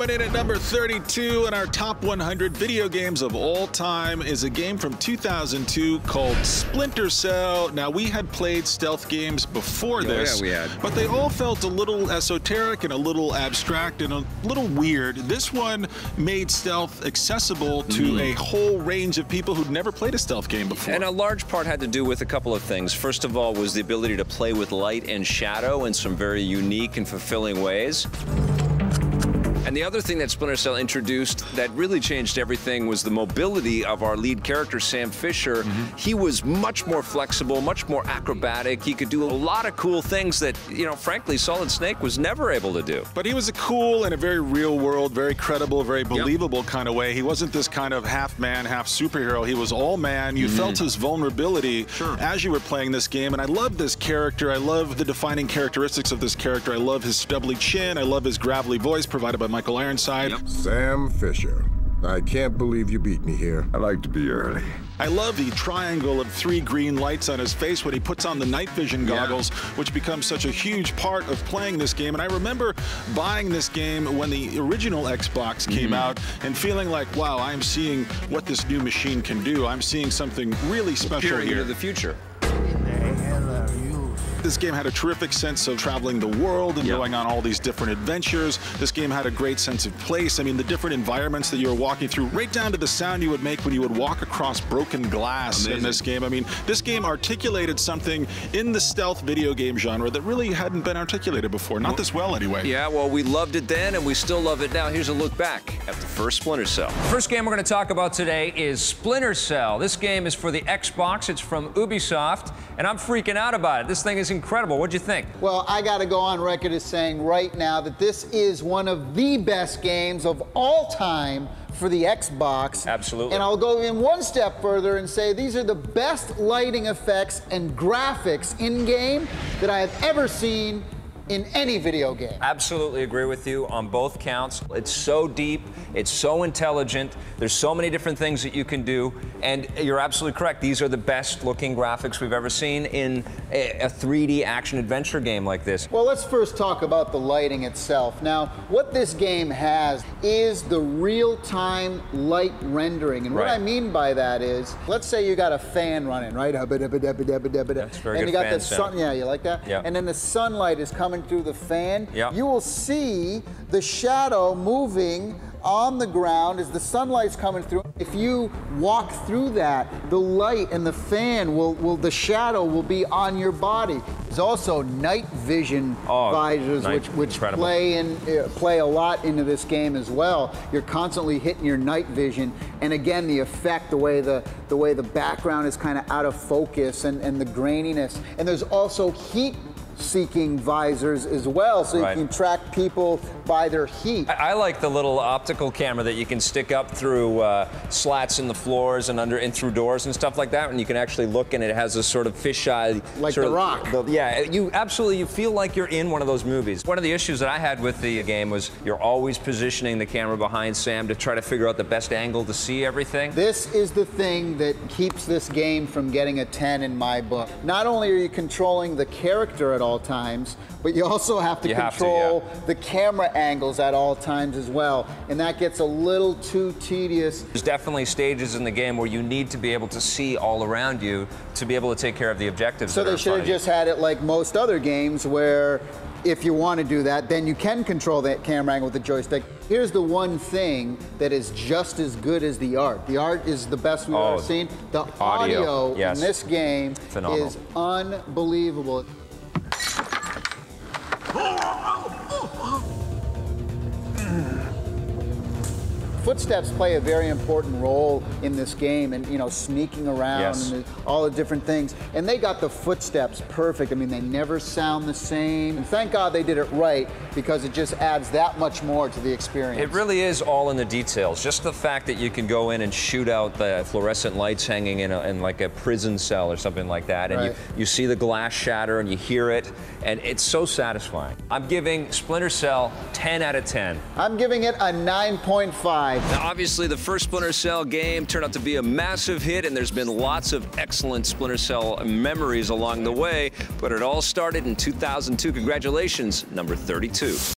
Coming in at number 32 in our top 100 video games of all time is a game from 2002 called Splinter Cell. Now, we had played stealth games before this, we had. but they all felt a little esoteric and a little abstract and a little weird. This one made stealth accessible to a whole range of people who'd never played a stealth game before. And a large part had to do with a couple of things. First of all was the ability to play with light and shadow in some very unique and fulfilling ways. And the other thing that Splinter Cell introduced that really changed everything was the mobility of our lead character, Sam Fisher. He was much more flexible, much more acrobatic. He could do a lot of cool things that, you know, frankly, Solid Snake was never able to do. But he was a cool and a very real world, very credible, very believable kind of way. He wasn't this kind of half man, half superhero. He was all man. You felt his vulnerability as you were playing this game. And I love this character. I love the defining characteristics of this character. I love his stubbly chin. I love his gravelly voice provided by Michael Ironside. Sam Fisher. I can't believe you beat me here. I like to be early. I love the triangle of 3 green lights on his face when he puts on the night vision goggles, which becomes such a huge part of playing this game. And I remember buying this game when the original Xbox came out and feeling like, wow, I'm seeing what this new machine can do. I'm seeing something really special here. Into the future. This game had a terrific sense of traveling the world and going on all these different adventures. This game had a great sense of place. I mean, the different environments that you were walking through, right down to the sound you would make when you would walk across broken glass in this game. I mean, this game articulated something in the stealth video game genre that really hadn't been articulated before. Not this well, anyway. Yeah, well, we loved it then, and we still love it now. Here's a look back at the first Splinter Cell. First game we're going to talk about today is Splinter Cell. This game is for the Xbox. It's from Ubisoft, and I'm freaking out about it. This thing is incredible. What'd you think? Well, I got to go on record as saying right now that this is one of the best games of all time for the Xbox. Absolutely. And I'll go in one step further and say these are the best lighting effects and graphics in-game that I have ever seen in any video game. Absolutely agree with you on both counts. It's so deep, it's so intelligent, there's so many different things that you can do, and you're absolutely correct. These are the best looking graphics we've ever seen in a 3D action-adventure game like this. Well, let's first talk about the lighting itself. Now, what this game has is the real-time light rendering, and what I mean by that is, let's say you got a fan running, right? That's very and you got the sun, you like that? Yeah. And then the sunlight is coming through the fan. Yeah. You will see the shadow moving on the ground as the sunlight's coming through. If you walk through that, the light and the fan the shadow will be on your body. There's also night vision visors which play a lot into this game as well. You're constantly hitting your night vision, and again the effect, the way the background is kind of out of focus and the graininess. And there's also heat-seeking visors as well, so you can track people by their heat. I like the little optical camera that you can stick up through slats in the floors and through doors and stuff like that, and you can actually look, and it has a sort of fisheye, like The Rock. You feel like you're in one of those movies. One of the issues that I had with the game was you're always positioning the camera behind Sam to try to figure out the best angle to see everything. This is the thing that keeps this game from getting a 10 in my book. Not only are you controlling the character at all times, but you also have to control the camera angles at all times as well, and that gets a little too tedious. There's definitely stages in the game where you need to be able to see all around you to be able to take care of the objectives. So they should have just had it like most other games where if you want to do that, then you can control that camera angle with the joystick. Here's the one thing that is just as good as the art. The art is the best we've ever seen. The audio in this game is unbelievable. Footsteps play a very important role in this game, and sneaking around and all the different things. And they got the footsteps perfect. I mean, they never sound the same. And thank God they did it right, because it just adds that much more to the experience. It really is all in the details. Just the fact that you can go in and shoot out the fluorescent lights hanging in like a prison cell or something like that, and you see the glass shatter and you hear it, and it's so satisfying. I'm giving Splinter Cell 10 out of 10. I'm giving it a 9.5. Now, obviously, the first Splinter Cell game turned out to be a massive hit, and there's been lots of excellent Splinter Cell memories along the way, but it all started in 2002. Congratulations, number 32.